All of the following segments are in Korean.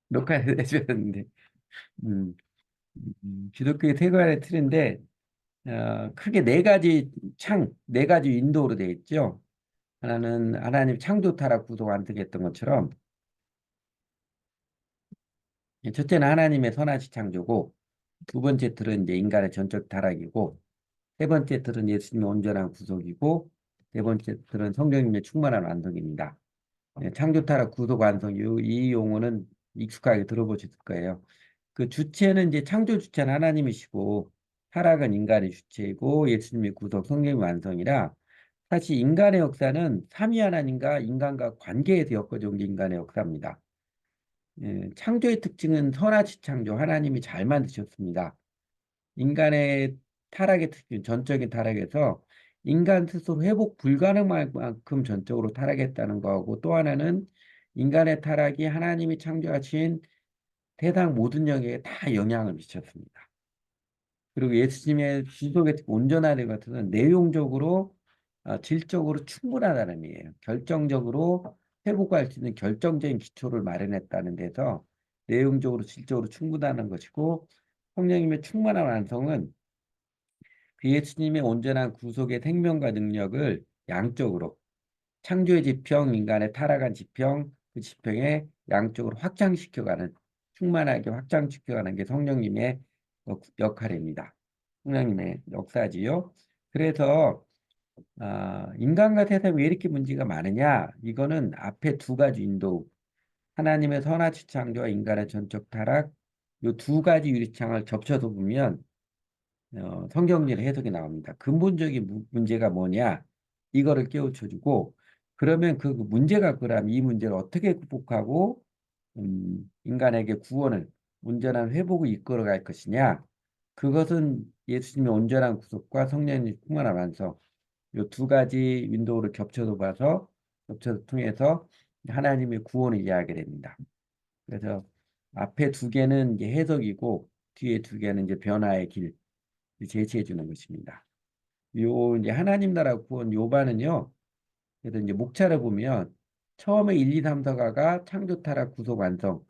녹화해주셨는데, 음, 기독교의 세계관의 틀인데, 크게 네 가지 네 가지 윈도우로 되어 있죠. 하나는 하나님 창조 타락 구속 안뜨겠던 것처럼, 첫째는 하나님의 선하시 창조고, 두 번째 틀은 이제 인간의 전적 타락이고, 세 번째 틀은 예수님의 온전한 구속이고, 네 번째 틀은 성령님의 충만한 완성입니다. 창조 타락 구속 완성 이 용어는 익숙하게 들어보셨을 거예요. 그 주체는 이제 창조 주체는 하나님이시고 타락은 인간의 주체이고 예수님의 구속 성령의 완성이라 사실 인간의 역사는 삼위 하나님과 인간과 관계에서 엮어져 온 게 인간의 역사입니다. 창조의 특징은 선하시 창조 하나님이 잘 만드셨습니다. 인간의 타락의 특징 전적인 타락에서 인간 스스로 회복 불가능할 만큼 전적으로 타락했다는 거하고 또 하나는 인간의 타락이 하나님이 창조하신 세상 모든 영역에 다 영향을 미쳤습니다. 그리고 예수님의 지속의 온전하는 것은 내용적으로 질적으로 충분하다는 의미예요. 결정적으로 회복할 수 있는 결정적인 기초를 마련했다는 데서 내용적으로 질적으로 충분하다는 것이고 성령님의 충만한 완성은 그 예수님의 온전한 구속의 생명과 능력을 양적으로 창조의 지평, 인간의 타락한 지평, 그 지평에 양쪽으로 확장시켜가는 충만하게 확장시켜가는 게 성령님의 역할입니다. 성령님의 역사지요. 그래서 인간과 세상이 왜 이렇게 문제가 많으냐? 이거는 앞에 두 가지 인도, 하나님의 선하시 창조와 인간의 전적 타락, 이 두 가지 유리창을 접쳐서 보면 성경적 해석이 나옵니다. 근본적인 문제가 뭐냐? 이거를 깨우쳐주고 그러면 그 문제가 그럼 이 문제를 어떻게 극복하고 인간에게 구원을 온전한 회복을 이끌어갈 것이냐? 그것은 예수님의 온전한 구속과 성령의 충만한 완성 이 두 가지 윈도우를 겹쳐서 봐서 겹쳐서 통해서 하나님의 구원을 이해하게 됩니다. 그래서 앞에 두 개는 이제 해석이고 뒤에 두 개는 이제 변화의 길 제시해 주는 것입니다. 요 이제 하나님 나라 구원 요반은요. 그래서 이제 목차를 보면 처음에 1, 2, 3, 4가가 창조 타락 구속 완성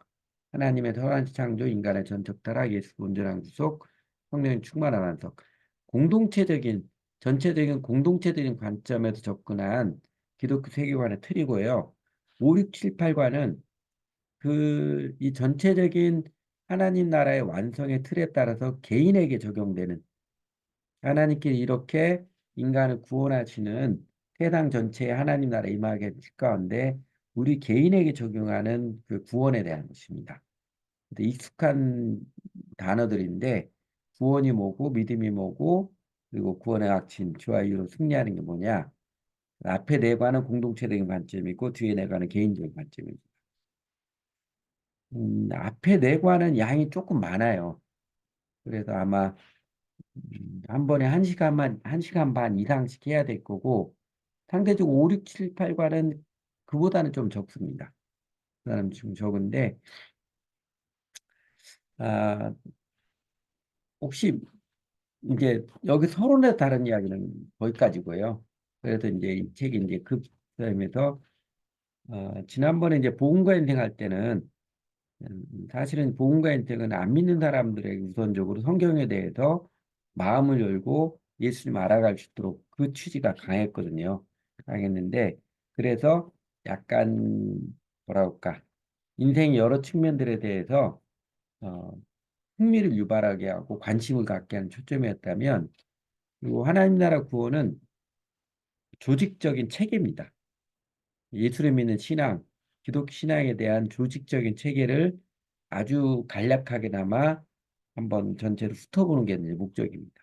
하나님의 선한 창조 인간의 전적 타락 예수 온전한 구속 성령의 충만한 완성 공동체적인 전체적인 공동체적인 관점에서 접근한 기독교 세계관의 틀이고요. 5, 6, 7, 8과는 그 이 전체적인 하나님 나라의 완성의 틀에 따라서 개인에게 적용되는 하나님께 이렇게 인간을 구원하시는 세상 전체에 하나님 나라 임하게 될 가운데 우리 개인에게 적용하는 그 구원에 대한 것입니다. 익숙한 단어들인데 구원이 뭐고 믿음이 뭐고 그리고 구원의 확신, 주와 이유로 승리하는 게 뭐냐? 앞에 네 관은 공동체적인 관점이고 뒤에 네 관은 개인적인 관점입니다. 앞에 네 관은 양이 조금 많아요. 그래서 아마 한 번에 한 시간 반 이상씩 해야 될 거고, 상대적으로 5, 6, 7, 8과는 그보다는 좀 적습니다. 그다음 좀 적은데, 아, 혹시 이제 여기 서론에 다른 이야기는 거기까지고요. 그래서 이제 이 책이 이제 급서면서 지난번에 이제 복음과 인생할 때는 사실은 복음과 인생은 안 믿는 사람들에게 우선적으로 성경에 대해서 마음을 열고 예수님 알아갈 수 있도록 그 취지가 강했거든요. 강했는데 그래서 약간 뭐라 할까 인생의 여러 측면들에 대해서 어, 흥미를 유발하게 하고 관심을 갖게 하는 초점이었다면 그리고 하나님 나라 구원은 조직적인 체계입니다. 예수를 믿는 신앙, 기독교 신앙에 대한 조직적인 체계를 아주 간략하게나마 한번 전체로 훑어보는 게 이제 목적입니다.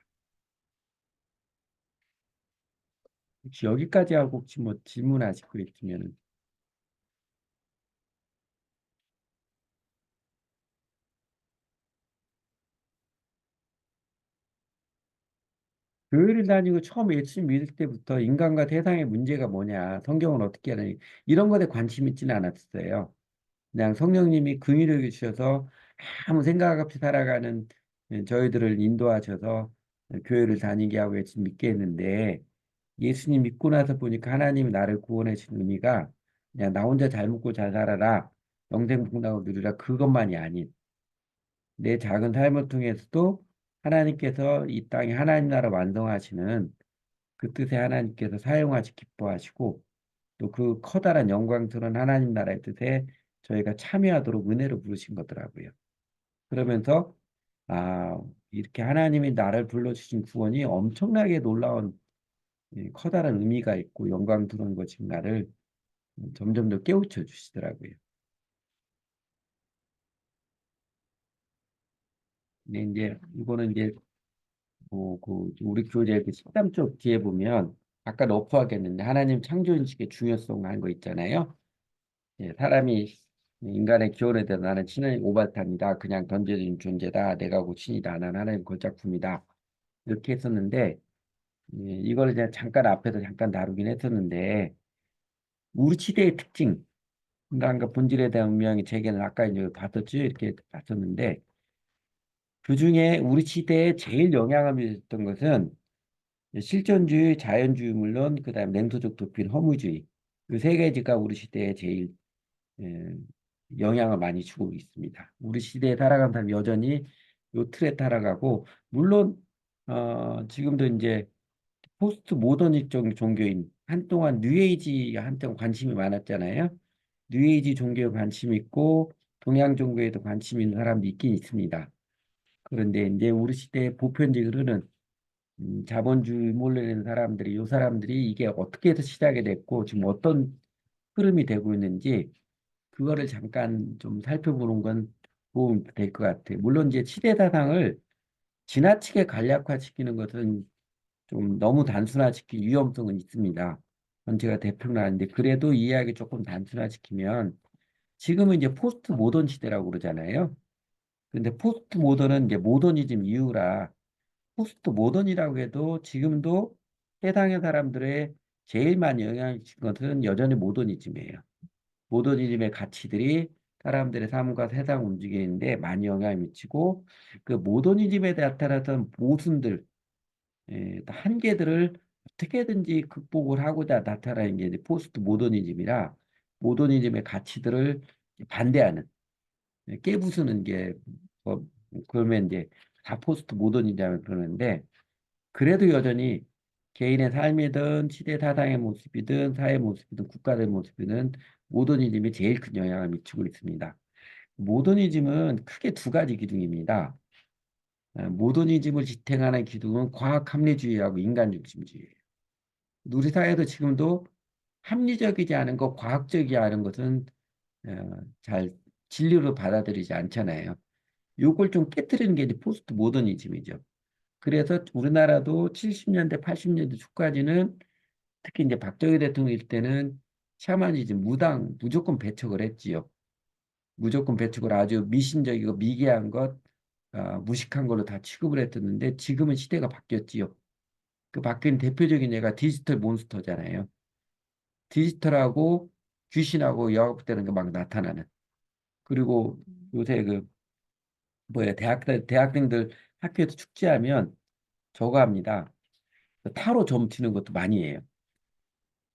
혹시 여기까지 하고 혹시 뭐 질문하실 거 있으면은 교회를 다니고 처음 예수 믿을 때부터 인간과 세상의 문제가 뭐냐, 성경은 어떻게 하느냐 이런 것에 관심 있지는 않았어요. 그냥 성령님이 긍휼을 주셔서 아무 생각 없이 살아가는 저희들을 인도하셔서 교회를 다니게 하고 예수 믿게 했는데 예수님 믿고 나서 보니까 하나님이 나를 구원해 주신 의미가 그냥 나 혼자 잘 먹고 잘 살아라. 영생복락을 누리라 그것만이 아닌 내 작은 삶을 통해서도 하나님께서 이 땅에 하나님 나라 완성하시는 그 뜻에 하나님께서 사용하시 기뻐하시고 또 그 커다란 영광스러운 하나님 나라의 뜻에 저희가 참여하도록 은혜로 부르신 거더라고요. 그러면서 아, 이렇게 하나님이 나를 불러주신 구원이 엄청나게 놀라운 커다란 의미가 있고 영광스러운 것인가를 점점 더 깨우쳐 주시더라고요. 근데 이제 이거는 이제 그 우리 교재 그 13쪽 뒤에 보면 아까 러프하겠는데 하나님 창조인식의 중요성 하는 거 있잖아요. 예, 사람이 인간의 기원에 대해서 나는 신의 오발탄이다. 그냥 던져진 존재다. 내가 고신이다. 나는 하나님 걸작품이다. 이렇게 했었는데 이걸 이제 잠깐 앞에서 잠깐 다루긴 했었는데 우리 시대의 특징, 인간과 본질에 대한 운명의 재견을 아까 이제 봤었죠. 이렇게 봤었는데 그중에 우리 시대에 제일 영향을 미쳤던 것은 실존주의, 자연주의 물론 그다음 냉소적 도필, 허무주의 이 세 가지가 우리 시대에 제일 예, 영향을 많이 주고 있습니다. 우리 시대에 살아가는 사람 여전히 요 틀에 따라가고 물론 지금도 이제 포스트 모더니즘 종교인 한동안 뉴에이지 한동안 관심이 많았잖아요. 뉴에이지 종교에 관심 있고 동양 종교에도 관심 있는 사람도 있긴 있습니다. 그런데 이제 우리 시대의 보편적으로는 자본주의 몰려있는 사람들이 요 사람들이 이게 어떻게 해서 시작이 됐고 지금 어떤 흐름이 되고 있는지 그거를 잠깐 좀 살펴보는 건 도움이 될 것 같아요. 물론 이제 시대 사상을 지나치게 간략화시키는 것은 좀 너무 단순화시킬 위험성은 있습니다. 그건 제가 대표는 아닌데 그래도 이야기 조금 단순화시키면 지금은 이제 포스트 모던 시대라고 그러잖아요. 근데 포스트 모던은 이제 모더니즘 이후라 포스트 모던이라고 해도 지금도 해당의 사람들의 제일 많이 영향을 준 것은 여전히 모더니즘이에요. 모더니즘의 가치들이 사람들의 삶과 세상 움직이는데 많이 영향을 미치고 그 모더니즘에 나타났던 모순들, 한계들을 어떻게든지 극복을 하고자 나타나는 게 이제 포스트 모더니즘이라 모더니즘의 가치들을 반대하는 깨부수는 게 그러면 이제 다 포스트 모더니즘을 그러는데 그래도 여전히 개인의 삶이든 시대 사상의 모습이든 사회 모습이든 국가의 모습이든 모더니즘이 제일 큰 영향을 미치고 있습니다. 모더니즘은 크게 두 가지 기둥입니다. 모더니즘을 지탱하는 기둥은 과학 합리주의하고 인간 중심주의예요. 우리 사회도 지금도 합리적이지 않은 것, 과학적이지 않은 것은 잘 진리로 받아들이지 않잖아요. 요걸 좀 깨뜨리는 게 이제 포스트 모더니즘이죠. 그래서 우리나라도 70년대, 80년대 초까지는 특히 이제 박정희 대통령일 때는 샤머니즘, 무당 무조건 배척을 했지요. 무조건 배척을 아주 미신적이고 미개한 것, 무식한 걸로 다 취급을 했었는데 지금은 시대가 바뀌었지요. 그 바뀐 대표적인 예가 디지털 몬스터잖아요. 디지털하고 귀신하고 연합되는 게 막 나타나는. 그리고 요새 그 뭐야 대학생들 학교에서 축제하면 저거 합니다. 타로 점 치는 것도 많이 해요.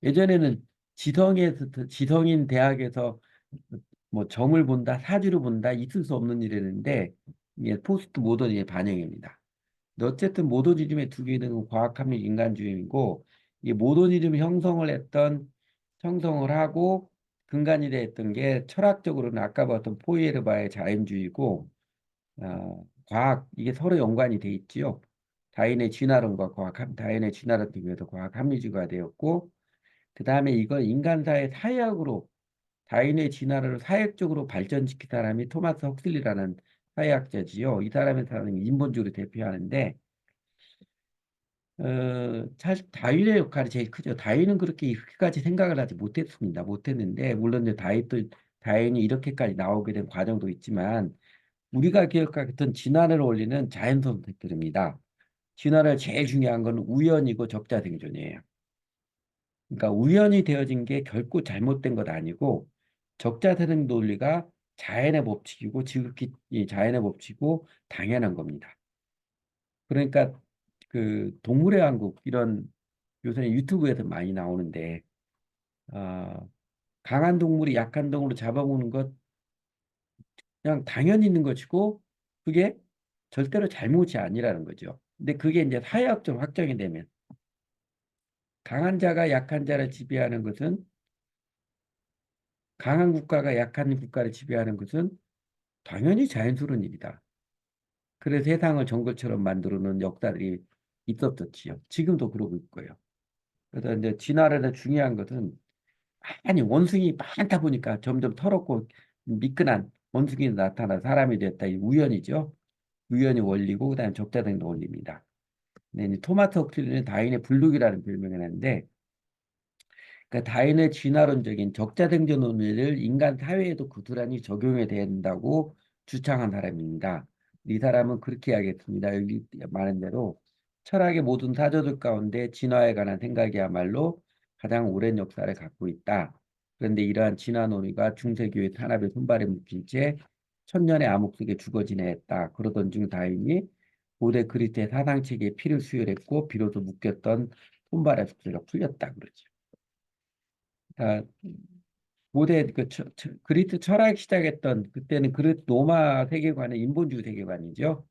예전에는 지성인 대학에서 뭐 점을 본다, 사주를 본다, 있을 수 없는 일이었는데 이게 포스트 모더니즘의 반영입니다. 근데 어쨌든 모더니즘의 두 개는 과학합리 인간주의이고 이 모더니즘 형성을 하고 근간이 됐던 게 철학적으로는 아까 봤던 포이에르바의 자연주의고 과학 이게 서로 연관이 돼 있지요. 다인의 진화론 등에서 과학 합리주의가 되었고 그 다음에 이걸 인간사의 사회학으로 다인의 진화를 사회적으로 발전시킨 사람이 토마스 헉슬리라는 사회학자지요. 이 사람의 사람은 인본주의를 대표하는데 사실 다윈의 역할이 제일 크죠. 다윈은 그렇게 이렇게까지 생각을 하지 못했습니다. 못했는데 물론 이제 다윈이 이렇게까지 나오게 된 과정도 있지만 우리가 기억하던 진화를 올리는 자연 선택들입니다. 진화를 제일 중요한 건 우연이고 적자 생존이에요. 그러니까 우연히 되어진 게 결코 잘못된 것 아니고 적자되는 논리가 자연의 법칙이고 지극히 이 자연의 법칙이고 당연한 겁니다. 그러니까 그 동물의 왕국 이런 요새 유튜브에서 많이 나오는데 어, 강한 동물이 약한 동물을 잡아먹는 것 그냥 당연히 있는 것이고 그게 절대로 잘못이 아니라는 거죠. 근데 그게 이제 사회학적으로 확정이 되면 강한 자가 약한 자를 지배하는 것은 강한 국가가 약한 국가를 지배하는 것은 당연히 자연스러운 일이다. 그래서 세상을 정글처럼 만들어 놓은 역사들이 있었었지요. 지금도 그러고 있고요. 그래서 이제 진화론의 중요한 것은 아니 원숭이 많다 보니까 점점 더럽고 미끈한 원숭이 나타나 사람이 됐다. 이 우연이죠. 우연이 원리고 그다음에 적자적인 원리입니다. 네, 이제 토마스 헉틀리는 다윈의 불룩이라는 별명을 했는데 그러니까 다윈의 진화론적인 적자생존 논리를 인간 사회에도 고스란히 적용해야 된다고 주창한 사람입니다. 이 사람은 그렇게 이야기했습니다. 여기 말한 대로 철학의 모든 사조들 가운데 진화에 관한 생각이야말로 가장 오랜 역사를 갖고 있다. 그런데 이러한 진화 논의가 중세교회 탄압에 손발에 묶인 채 천년의 암흑 속에 죽어 지냈다. 그러던 중 다윈이 고대 그리스의 사상체계에 피를 수혈했고 비로소 묶였던 손발의 숙제가 풀렸다 그러죠. 아, 고대 그리스 철학 시작했던 그때는 로마 세계관은 인본주의 세계관이죠.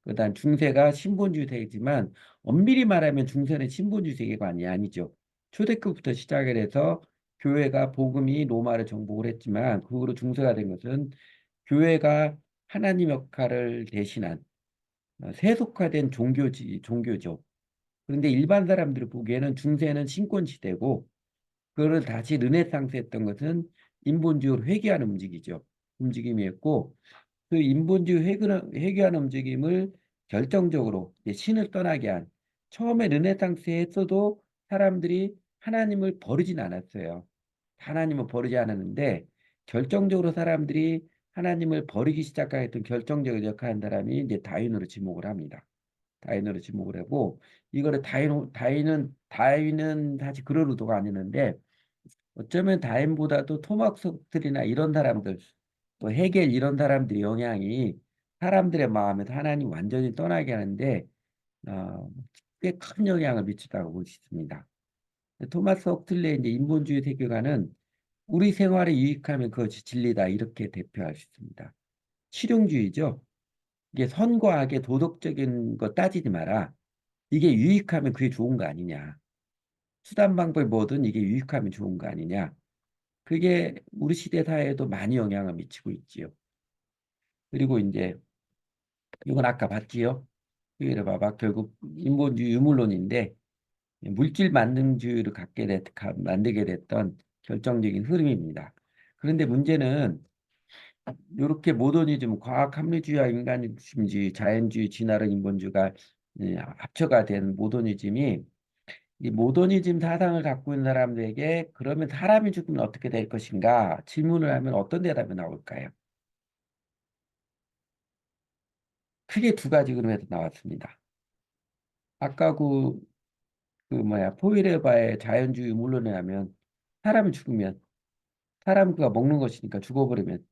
그다음 중세가 신본주의 세계지만 엄밀히 말하면 중세는 신본주의 세계관이 아니죠. 초대교부터 시작을 해서 교회가 복음이 로마를 정복을 했지만 그 후로 중세가 된 것은 교회가 하나님 역할을 대신한 세속화된 종교죠. 그런데 일반 사람들이 보기에는 중세는 신권 시대고 그거를 다시 르네상스 했던 것은 인본주의로 회귀하는 움직임이었고 그 인본주의 회귀하는 움직임을 결정적으로 이제 신을 떠나게 한 처음에 르네상스에 했어도 사람들이 하나님을 버리진 않았어요. 하나님을 버리지 않았는데 결정적으로 사람들이 하나님을 버리기 시작했던 결정적인 역할을 한 사람이 이제 다윈으로 지목을 합니다. 다윈으로 지목을 하고 이거를 다윈은 사실 그럴 의도가 아니었는데 어쩌면 다인보다도 토막속들이나 이런 사람들, 또 헤겔 이런 사람들의 영향이 사람들의 마음에서 하나님 완전히 떠나게 하는데 어, 꽤 큰 영향을 미치다고 볼 수 있습니다. 토마스 헉틀리의 이제 인본주의 세계관은 우리 생활에 유익하면 그것이 진리다 이렇게 대표할 수 있습니다. 실용주의죠. 이게 선과 악의 도덕적인 거 따지지 마라. 이게 유익하면 그게 좋은 거 아니냐. 수단 방법이 뭐든 이게 유익하면 좋은 거 아니냐. 그게 우리 시대 사회에도 많이 영향을 미치고 있지요. 그리고 이제 이건 아까 봤지요. 이를 봐봐. 결국 인본주의 유물론인데 물질 만능주의를 만들게 됐던 결정적인 흐름입니다. 그런데 문제는 이렇게 모더니즘, 과학 합리주의와 인간중심주의, 자연주의, 진화론, 인본주의가 합쳐가 된 모더니즘이 이 모더니즘 사상을 갖고 있는 사람들에게 그러면 사람이 죽으면 어떻게 될 것인가 질문을 하면 어떤 대답이 나올까요? 크게 두 가지 그림에서 나왔습니다. 아까 포일에바의 자연주의 물론에 하면 사람이 죽으면 사람 그가 먹는 것이니까 죽어버리면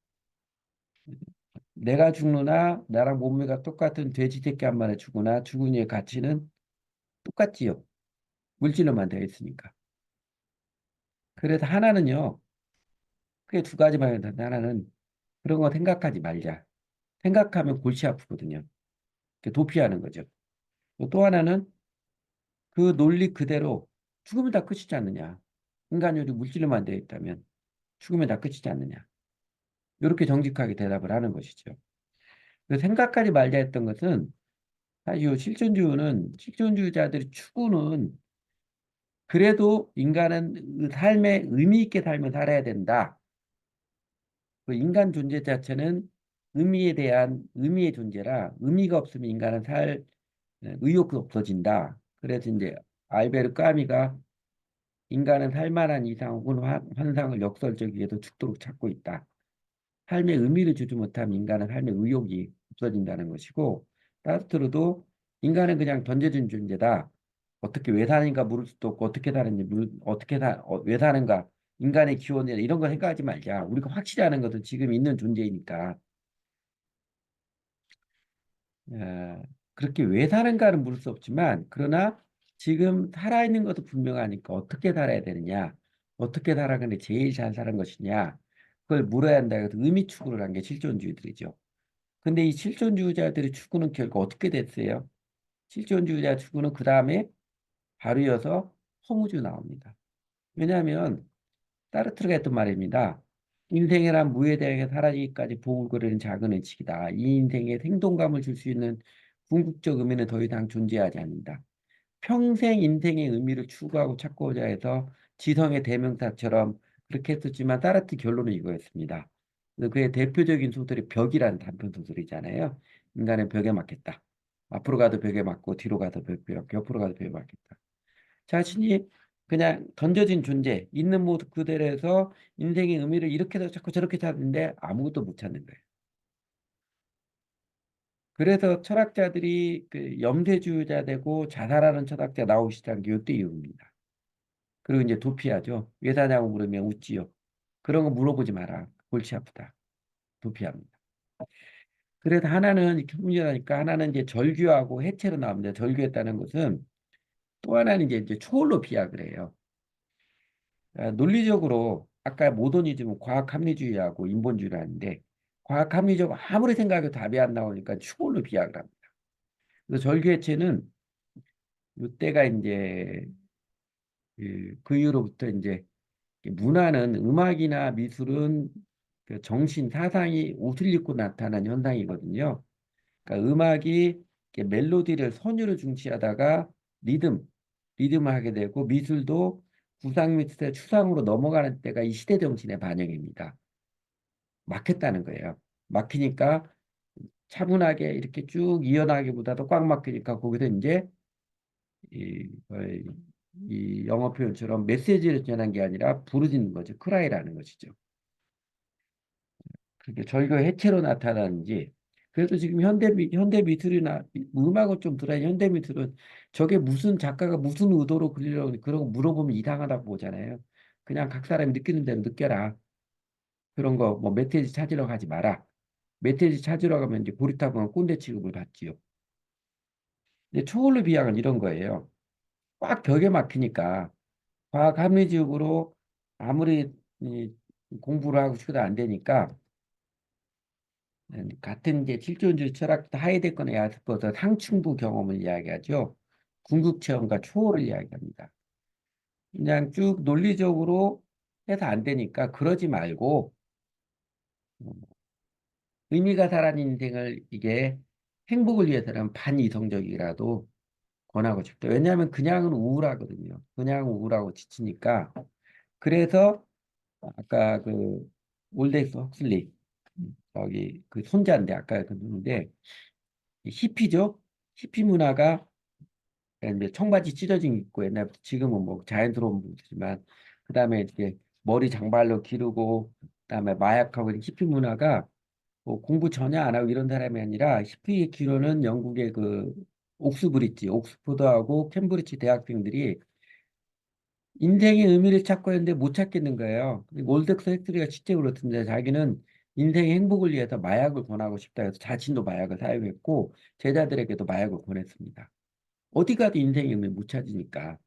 내가 죽느나 나랑 몸매가 똑같은 돼지 새끼 한 마리 죽으나 죽은 이의 가치는 똑같지요. 물질로만 되어 있으니까. 그래서 하나는요. 크게 두 가지만 있는데 하나는 그런 거 생각하지 말자. 생각하면 골치 아프거든요. 도피하는 거죠. 또 하나는 그 논리 그대로 죽으면 다 끝이지 않느냐. 인간이 물질로만 되어 있다면 죽으면 다 끝이지 않느냐. 이렇게 정직하게 대답을 하는 것이죠. 그 생각하지 말자 했던 것은 사실 이 실존주의자들이 추구는 그래도 인간은 삶에 의미 있게 삶을 살아야 된다. 그 인간 존재 자체는 의미에 대한 의미의 존재라 의미가 없으면 인간은 의욕도 없어진다. 그래서 이제 알베르 까미가 인간은 살만한 이상 혹은 환상을 역설적이게도 죽도록 찾고 있다. 삶에 의미를 주지 못하면 인간은 삶의 의욕이 없어진다는 것이고 따스트로도 인간은 그냥 던져진 존재다. 어떻게 왜 사는가 물을 수도 없고 어떻게 사는지 왜 사는가 인간의 기원이나 이런 거 생각하지 말자. 우리가 확실히 아는 것은 지금 있는 존재이니까 어, 그렇게 왜 사는가는 물을 수 없지만 그러나 지금 살아있는 것도 분명하니까 어떻게 살아야 되느냐 어떻게 살아가는데 제일 잘 사는 것이냐 그걸 물어야 한다 해서 의미 추구를 한 게 실존주의들이죠. 근데 이 실존주의자들의 추구는 결국 어떻게 됐어요? 실존주의자 추구는 그 다음에 바로 이어서 허무주 나옵니다. 왜냐하면 사르트르가 했던 말입니다. 인생이란 무에 대해 사라지기까지 보글거리는 작은 의식이다. 이 인생에 생동감을 줄 수 있는 궁극적 의미는 더 이상 존재하지 않는다. 평생 인생의 의미를 추구하고 찾고자 해서 지성의 대명사처럼 그렇게 했었지만 사르트 결론은 이거였습니다. 그래서 그의 대표적인 소설이 벽이라는 단편 소설이잖아요. 인간은 벽에 맞겠다. 앞으로 가도 벽에 맞고 뒤로 가도 벽, 옆으로 가도 벽에 맞겠다. 자신이 그냥 던져진 존재, 있는 모습 그대로에서 인생의 의미를 이렇게도 찾고 저렇게 찾는데 아무것도 못 찾는 거예요. 그래서 철학자들이 그 염세주의자 되고 자살하는 철학자 나오기 시작한 게 이때 이유입니다. 그리고 이제 도피하죠. 왜 사냐고 물으면 웃지요. 그런 거 물어보지 마라. 골치 아프다. 도피합니다. 그래서 하나는 이렇게 훈련하니까 하나는 이제 절규하고 해체로 나옵니다. 절규했다는 것은 또 하나는 이제 초월로 비약을 해요. 논리적으로 아까 모더니즘은 과학 합리주의하고 인본주의를 하는데 과학 합리적으로 아무리 생각해도 답이 안 나오니까 초월로 비약을 합니다. 그래서 절규해체는 이때가 이제 그 이후로부터 이제 문화는 음악이나 미술은 그 정신, 사상이 옷을 입고 나타나는 현상이거든요. 그러니까 음악이 이렇게 멜로디를 선율을 중시하다가 리듬, 리듬을 하게 되고 미술도 구상 밑에 추상으로 넘어가는 때가 이 시대 정신의 반영입니다. 막혔다는 거예요. 막히니까 차분하게 이렇게 쭉 이어나기보다도 꽉 막히니까 거기서 이제 이 영어 표현처럼 메시지를 전한 게 아니라 부르짖는 거죠. 크라이라는 것이죠. 그게 절교 해체로 나타나는지 그래도 지금 현대 미술이나 음악을 좀 들어야 현대 미술은 저게 무슨 작가가 무슨 의도로 그리려고 그런 거 물어보면 이상하다고 보잖아요. 그냥 각 사람이 느끼는 대로 느껴라. 그런 거 뭐 메시지 찾으러 가지 마라. 메시지 찾으러 가면 이제 고리타분한 꼰대 취급을 받지요. 근데 초월로 비약은 이런 거예요. 꽉 벽에 막히니까 과학 합리적으로 아무리 이 공부를 하고 싶어도 안 되니까 같은 이제 실존주의 철학자 하이데거나 야스퍼서 상층부 경험을 이야기하죠. 궁극 체험과 초월을 이야기합니다. 그냥 쭉 논리적으로 해서 안 되니까 그러지 말고 의미가 살아있는 인생을 이게 행복을 위해서는 반이성적이라도 권하고 싶다. 왜냐하면 그냥은 우울하거든요. 그냥 우울하고 지치니까. 그래서 아까 그 올데이스 헉슬리 저기 그 손자인데 아까 그랬는데 히피죠. 히피 문화가 이제 청바지 찢어진 거 입고 옛날부터 지금은 뭐 자연스러운 분이지만 그다음에 이렇게 머리 장발로 기르고 그다음에 마약하고 이런 히피 문화가 뭐 공부 전혀 안 하고 이런 사람이 아니라 히피의 기로는 영국의 그 옥스브리지, 옥스포드하고 캠브리지 대학생들이 인생의 의미를 찾고 했는데 못 찾겠는 거예요. 올덱스 헥스리가 실제 그렇던데 자기는 인생의 행복을 위해서 마약을 권하고 싶다 해서 자신도 마약을 사용했고 제자들에게도 마약을 권했습니다. 어디 가도 인생의 의미 못 찾으니까.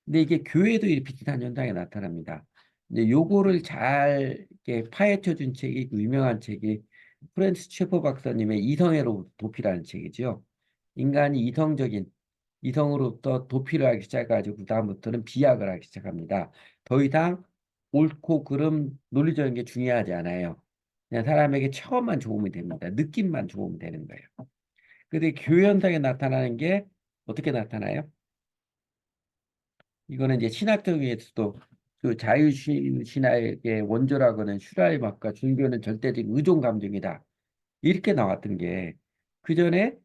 근데 이게 교회도 이 비슷한 현상이 나타납니다. 이제 요거를 잘 이렇게 파헤쳐 준 책이 그 유명한 책이 프랜스 셰퍼 박사님의 이성애로 도피라는 책이죠. 인간이 이성으로부터 도피를 하기 시작해가지고 그다음부터는 비약을 하기 시작합니다. 더 이상 옳고 그름 논리적인 게 중요하지 않아요. 그냥 사람에게 처음만 좋으면 됩니다. 느낌만 좋으면 되는 거예요. 근데 교회 현상에 나타나는 게 어떻게 나타나요? 이거는 이제 신학적 의미에서도 그 자유신화의 원조라고는 슈라이막과 종교는 절대적인 의존 감정이다. 이렇게 나왔던 게 그전에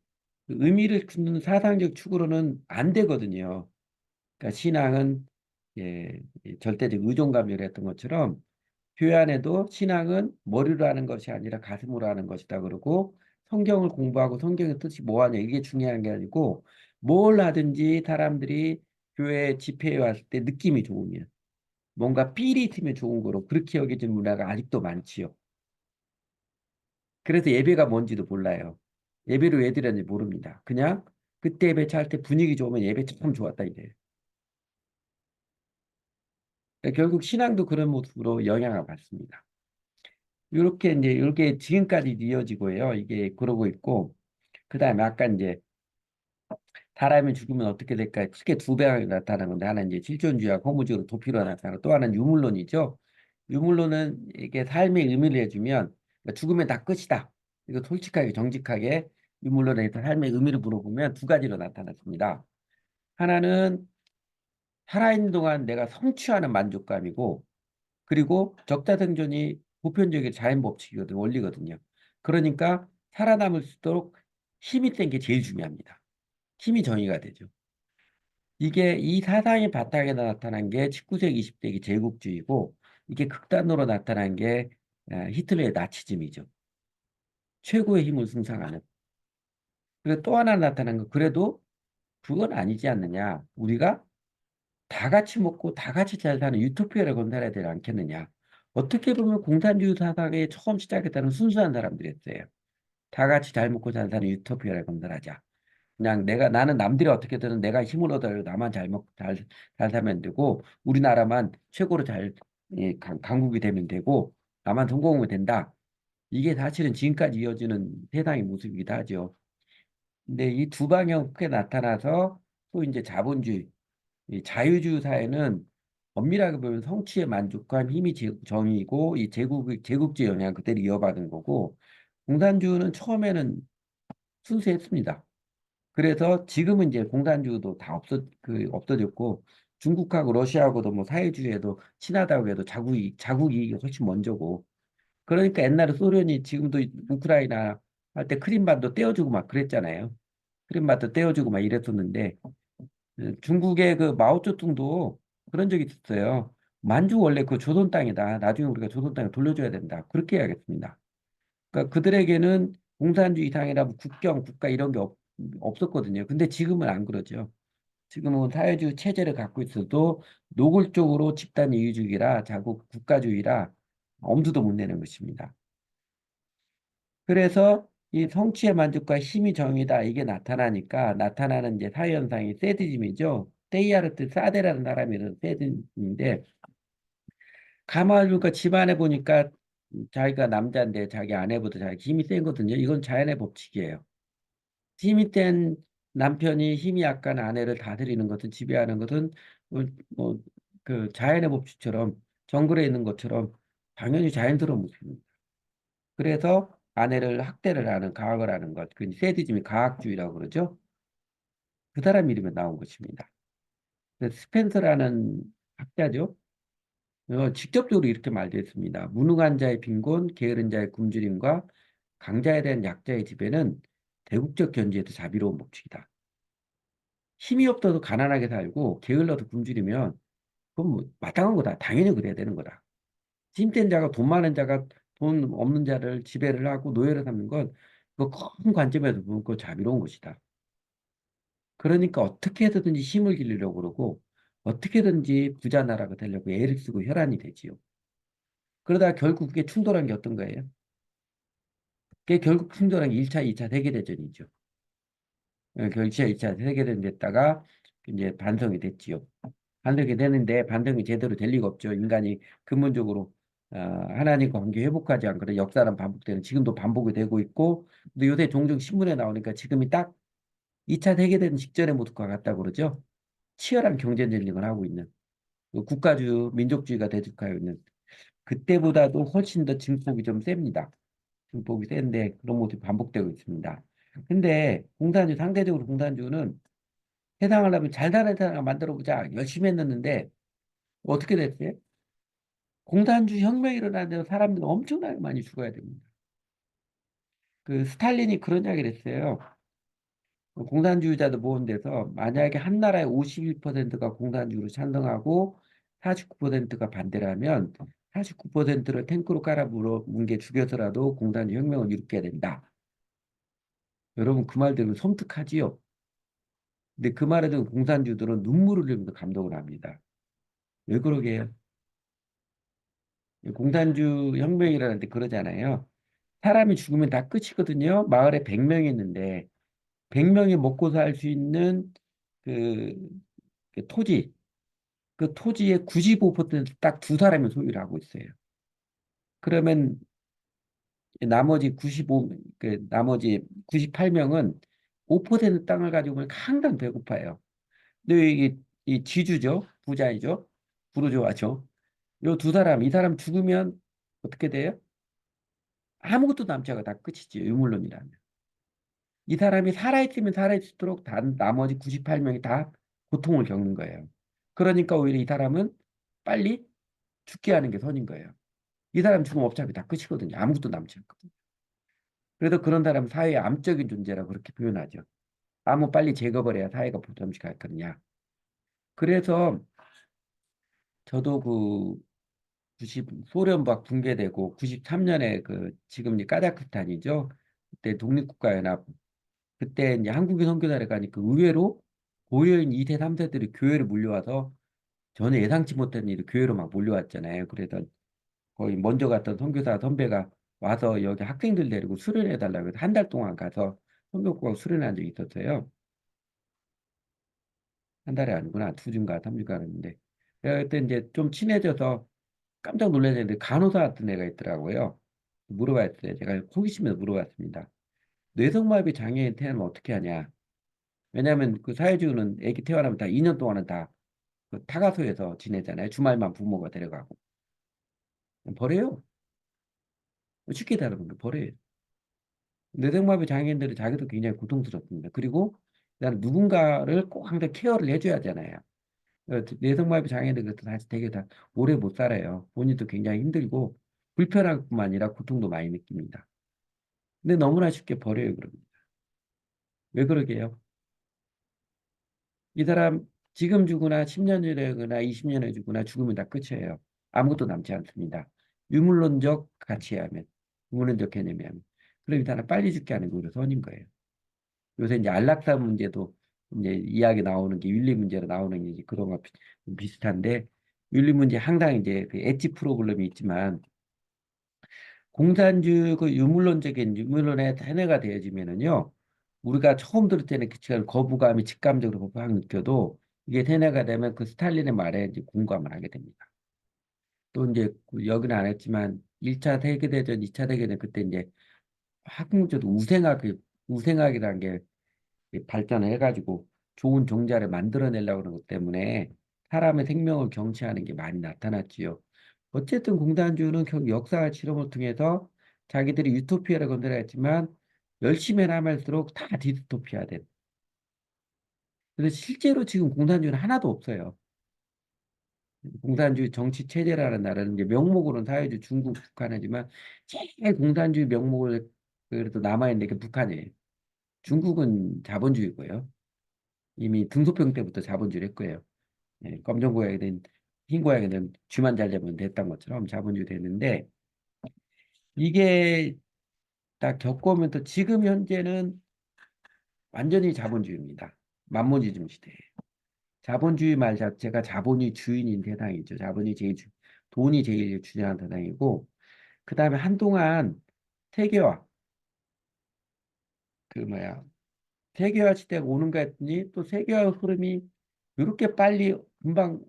그 의미를 주는 사상적 축으로는 안 되거든요. 그러니까 신앙은 절대적 의존 감정을 했던 것처럼 교회 안에도 신앙은 머리로 하는 것이 아니라 가슴으로 하는 것이다 그러고 성경을 공부하고 성경의 뜻이 뭐하냐 이게 중요한 게 아니고 뭘 하든지 사람들이 교회 집회에 왔을 때 느낌이 좋으면 뭔가 삘이 있으면 좋은 거로 그렇게 여겨진 문화가 아직도 많지요. 그래서 예배가 뭔지도 몰라요. 예배를 왜 드렸는지 모릅니다. 그냥 그때 예배 찰 때 분위기 좋으면 예배 참 좋았다 이래요. 그러니까 결국 신앙도 그런 모습으로 영향을 받습니다. 이렇게 이제 이렇게 지금까지 이어지고요. 이게 그러고 있고 그다음에 아까 이제 사람이 죽으면 어떻게 될까? 크게 두 배가 나타나는 건데 하나는 이제 실존주의와 허무주의로 도피로 나타나고 또 하나는 유물론이죠. 유물론은 이게 삶의 의미를 해주면 그러니까 죽으면 다 끝이다. 이거 솔직하게 정직하게 유물론에서 삶의 의미를 물어보면 두 가지로 나타났습니다. 하나는 살아있는 동안 내가 성취하는 만족감이고 그리고 적자생존이 보편적인 자연 법칙이거든 원리거든요. 그러니까 살아남을수록 힘이 센 게 제일 중요합니다. 힘이 정의가 되죠. 이게 이 사상의 바탕에 나타난 게 19세기, 20세기 제국주의고 이게 극단으로 나타난 게 히틀러의 나치즘이죠. 최고의 힘을 승상하는. 그리고 또 하나 나타난 거 그래도 그건 아니지 않느냐. 우리가 다 같이 먹고 다 같이 잘 사는 유토피아를 건설해야 되지 않겠느냐. 어떻게 보면 공산주의 사상의 처음 시작했다는 순수한 사람들이었어요. 다 같이 잘 먹고 잘 사는 유토피아를 건설하자. 그냥 나는 남들이 어떻게든 내가 힘을 얻어요. 나만 잘 먹고 잘 살면 되고, 우리나라만 최고로 강국이 되면 되고, 나만 성공하면 된다. 이게 사실은 지금까지 이어지는 세상의 모습이기도 하죠. 근데 이 두 방향 크게 나타나서 또 이제 자본주의, 이 자유주의 사회는 엄밀하게 보면 성취의 만족감, 힘이 정의고, 이 제국주의 영향 그대로 이어받은 거고, 공산주의는 처음에는 순수했습니다. 그래서 지금은 이제 공산주의도 다 없어졌고 중국하고 러시아하고도 뭐 사회주의에도 친하다고 해도 자국이 훨씬 먼저고 그러니까 옛날에 소련이 지금도 우크라이나 할 때 크림반도 떼어주고 막 그랬잖아요. 크림반도 떼어주고 막 이랬었는데 중국의 그 마오쩌둥도 그런 적이 있었어요. 만주 원래 그 조선 땅이다. 나중에 우리가 조선 땅에 돌려줘야 된다. 그렇게 해야겠습니다. 그러니까 그들에게는 공산주의 이상이라 뭐 국경, 국가 이런 게 없었거든요. 근데 지금은 안 그러죠. 지금은 사회주의 체제를 갖고 있어도 노골적으로 집단 이유주의라 자국 국가주의라 엄두도 못 내는 것입니다. 그래서 이 성취의 만족과 힘이 정의다 이게 나타나니까 나타나는 이제 사회 현상이 세디즘이죠. 테이야르트 사데라는 사람이 이런 세디즘인데 가만히 보니까 집안에 보니까 자기가 남자인데 자기 아내보다 자기 힘이 센 거든요. 이건 자연의 법칙이에요. 힘이 센 남편이 힘이 약한 아내를 다스리는 것은 지배하는 것은 뭐, 뭐, 그 자연의 법칙처럼 정글에 있는 것처럼 당연히 자연스러운 모습입니다. 그래서 아내를 학대를 하는 가학을 하는 것, 그 세디즘이 가학주의라고 그러죠. 그 사람 이름에 나온 것입니다. 그래서 스펜서라는 학자죠. 직접적으로 이렇게 말됐습니다. 무능한 자의 빈곤, 게으른 자의 굶주림과 강자에 대한 약자의 지배는 대국적 견지에도 자비로운 법칙이다. 힘이 없어도 가난하게 살고 게을러서 굶주리면 그건 뭐 마땅한 거다. 당연히 그래야 되는 거다. 힘센 자가 돈 많은 자가 돈 없는 자를 지배를 하고 노예를 삼는 건 그 큰 관점에서 보면 그 자비로운 것이다. 그러니까 어떻게 해서든지 힘을 기르려고 그러고 어떻게든지 부자 나라가 되려고 애를 쓰고 혈안이 되지요. 그러다 결국 그게 충돌한 게 어떤 거예요? 그게 결국 충돌한 게 1차, 2차 세계대전이죠. 결차 2차 세계대전 됐다가 이제 반성이 됐지요. 반성이 되는데 반성이 제대로 될 리가 없죠. 인간이 근본적으로 하나님과 관계 회복하지 않거나 역사는 반복되는 지금도 반복이 되고 있고 근데 요새 종종 신문에 나오니까 지금이 딱 2차 세계대전 직전의 모습과 같다고 그러죠. 치열한 경제 전쟁을 하고 있는 그 국가주의, 민족주의가 대두하고 있는 그때보다도 훨씬 더 증폭이 좀 셉니다. 증폭이 센데 그런 모습이 반복되고 있습니다. 근데 상대적으로 공산주의는 세상을 하면 잘 사는 세상을 만들어 보자 열심히 했는데 어떻게 됐어요? 공산주의 혁명이 일어나는데 사람들은 엄청나게 많이 죽어야 됩니다. 그 스탈린이 그런 이야기를 했어요. 그 공산주의자들 모은 데서 만약에 한 나라의 51%가 공산주의로 찬성하고 49%가 반대를 하면 49%를 탱크로 깔아 뭉개 죽여서라도 공산주의 혁명을 일으켜야 된다. 여러분 그 말 들으면 섬뜩하지요. 근데 그 말에 대한 공산주의들은 눈물을 흘리면서 감동을 합니다. 왜 그러게요? 공산주의 혁명이라는데 그러잖아요. 사람이 죽으면 다 끝이거든요. 마을에 100명이 있는데 100명이 먹고 살 수 있는 그, 그 토지, 그 토지의 95%딱 두 사람이 소유를 하고 있어요. 그러면 나머지 95, 나머지 98명은 5% 땅을 가지고 보면 항상 배고파요. 근데 이게 이 지주죠. 부자이죠. 부르주아죠. 요 두 사람, 이 사람 죽으면 어떻게 돼요? 아무것도 남지 않고 다 끝이지. 유물론이라면. 이 사람이 살아있으면 살아있도록 다 나머지 98명이 다 고통을 겪는 거예요. 그러니까 오히려 이 사람은 빨리 죽게 하는 게 선인 거예요. 이 사람 죽으면 어차피 다 끝이거든요. 아무것도 남지 않거든요. 그래서 그런 사람 사회의 암적인 존재라고 그렇게 표현하죠. 암은 빨리 제거버려야 사회가 보람직하거든요. 그래서 저도 그 90, 소련 막 붕괴되고 93년에 그 지금 이제 까자흐스탄이죠. 그때 독립국가연합 그때 이제 한국인 선교사를 가니까 의외로 고려인 2세, 3세들이 교회를 몰려와서 전혀 예상치 못한 일이 교회로 막 몰려왔잖아요. 그래서 거의 먼저 갔던 선교사 선배가 와서 여기 학생들 데리고 수련해 달라고 해서 한 달 동안 가서 선교국하고 수련한 적이 있었어요. 한 달이 아니구나. 두 주인가 삼 주가 했는데. 그때 이제 좀 친해져서 깜짝 놀랐는데 간호사 같은 애가 있더라고요. 물어봤어요. 제가 호기심에서 물어봤습니다. 뇌성마비 장애인 태어나면 어떻게 하냐? 왜냐하면 그 사회주의는 애기 태어나면 다 2년 동안은 다그 타가소에서 지내잖아요. 주말만 부모가 데려가고. 버려요. 쉽게 다루는 거 버려요. 뇌성마비 장애인들이 자기도 굉장히 고통스럽습니다. 그리고 나는 누군가를 꼭 항상 케어를 해줘야 하잖아요. 뇌성마비 장애인들 그래서 사실 되게 다 오래 못 살아요. 본인도 굉장히 힘들고 불편할 뿐만 아니라 고통도 많이 느낍니다. 근데 너무나 쉽게 버려요, 그럽니다. 왜 그러게요? 이 사람 지금 죽으나 10년 후에 죽으나 20년 후에 죽으나 죽으면 다 끝이에요. 아무것도 남지 않습니다. 유물론적 가치에 하면, 유물론적 개념에 하면. 그럼 이 사람 빨리 죽게 하는 게 오히려 선인 거예요. 요새 이제 안락사 문제도 이제 이야기 나오는 게 윤리 문제로 나오는 게 이제 그런 거 비슷한데 윤리 문제 항상 이제 그 엣지 프로블럼이 있지만 공산주의 그 유물론적인 유물론에 세뇌가 되어지면은요 우리가 처음 들을 때는 그치만 거부감이 직감적으로 확 느껴도 이게 세뇌가 되면 그 스탈린의 말에 이제 공감을 하게 됩니다. 또 이제 여기는 안 했지만 1차 세계대전, 2차 세계대전 그때 이제 학문적으로 우생학이라는 게 발전을 해가지고 좋은 종자를 만들어내려고 하는 것 때문에 사람의 생명을 경시하는 게 많이 나타났지요. 어쨌든 공산주의는 결국 역사 실험을 통해서 자기들이 유토피아를 건드렸지만 열심히 남을수록 다 디스토피아 된. 그래서 실제로 지금 공산주의는 하나도 없어요. 공산주의 정치 체제라는 나라는 이제 명목으로는 사회주의 중국, 북한이지만 제일 공산주의 명목을 그래도 남아있는 게 북한이에요. 중국은 자본주의고요. 이미 등소평 때부터 자본주의를 했고요. 예, 검정 고양이든 흰 고양이든 쥐만 잘 잡으면 됐던 것처럼 자본주의 됐는데 이게 딱 겪어오면서 지금 현재는 완전히 자본주의입니다. 만모지즘 시대에. 자본주의 말 자체가 자본이 주인인 세상이죠. 돈이 제일 중요한 세상이고 그 다음에 한동안 세계화 그 뭐야 세계화 시대가 오는가 했더니 또 세계화 흐름이 이렇게 빨리 금방